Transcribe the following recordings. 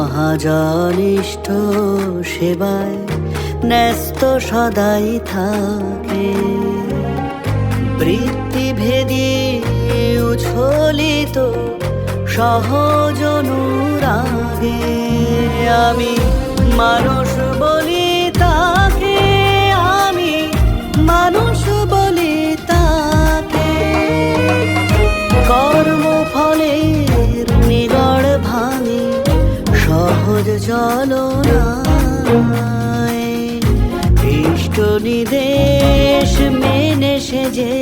মহাজনিষ্ঠ সেবায় ন্যস্ত সদাই থাকে। বৃত্তিভেদী উচ্ছলিত সহজ অনুরাগে আমি মানুষ বলি তাকে, আমি মানুষ বলি তাকে। কর্মফলের নিগড় ভাঙি সহজ চলনায়, ইষ্ট নির্দেশ মেনে সে যে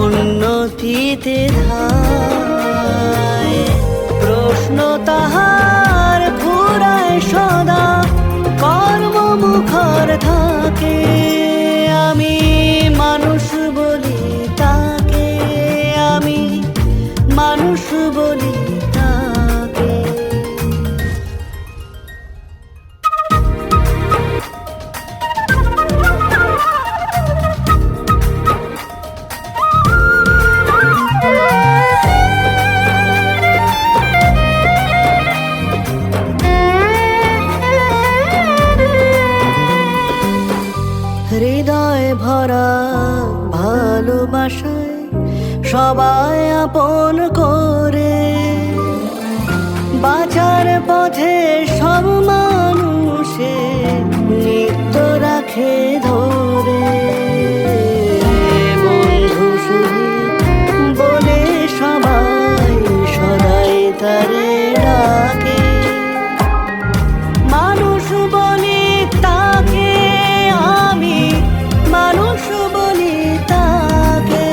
উন্নতিতে ধায়। প্রশ্ন তাহার ঘুরায় সদা কর্মমুখর থাকে, আমি মানুষ বলি তাকে, আমি মানুষ বলি তাকে। হৃদয় ভরা ভালোবাসায় সবাই আপন করে, বাঁচার পথে সব মানুষে নিত্য রাখে ধরে। বন্ধু সুহিত বলে সবাই সদাই তারে ডাকে, মানুষ বলি তাকে, আমি মানুষ বলি তাকে।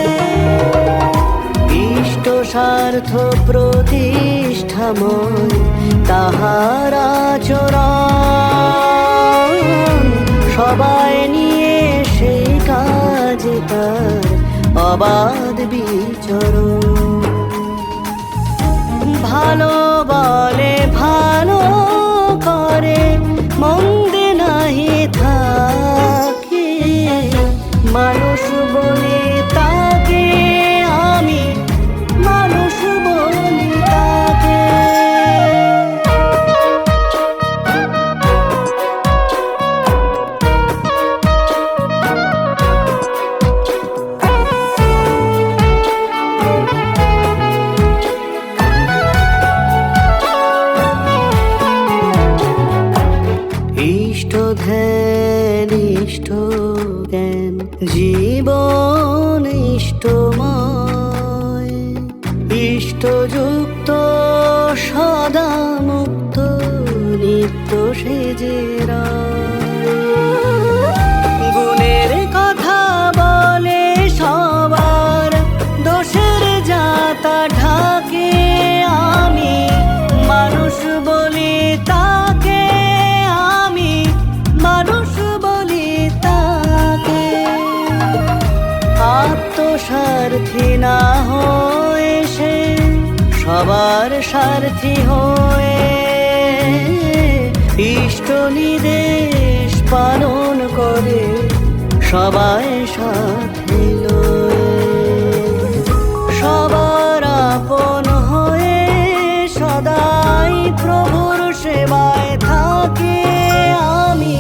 ইষ্ট স্বার্থ প্রতিষ্ঠাময় তাহার আচরণ, সবাই নিয়ে সেই কাজে তার অবাধ বিচরণ। ভালো বলে ভালো করে, মন্দে নাহি থাকে, মানুষ বলি তাকে, আমি মানুষ বলি তাকে। ইষ্ট ধ্যান ইষ্ট জ্ঞান জীবন ইষ্টময়, ইষ্টযুক্ত সদা মুক্ত নিত্য সেজে গুণের কথা বলে সবার দোষের যাতা ঢাকে, আমি মানুষ বলি তাকে, আমি মানুষ বলি তাকে। আত্মস্বার্থী না হয়ে সে সবার স্বার্থী হয়ে, ইষ্ট নির্দেশ পালন করে সবাই সাথে লয়ে। সবার আপন হয়ে সদাই প্রভুর সেবায় থাকে, আমি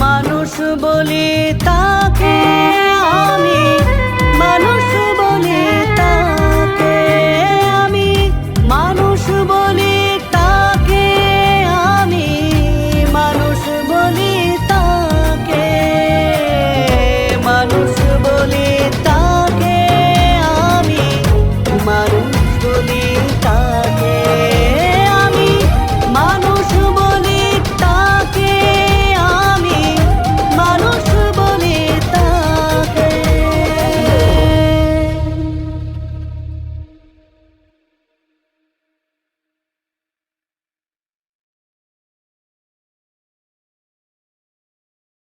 মানুষ বলি তা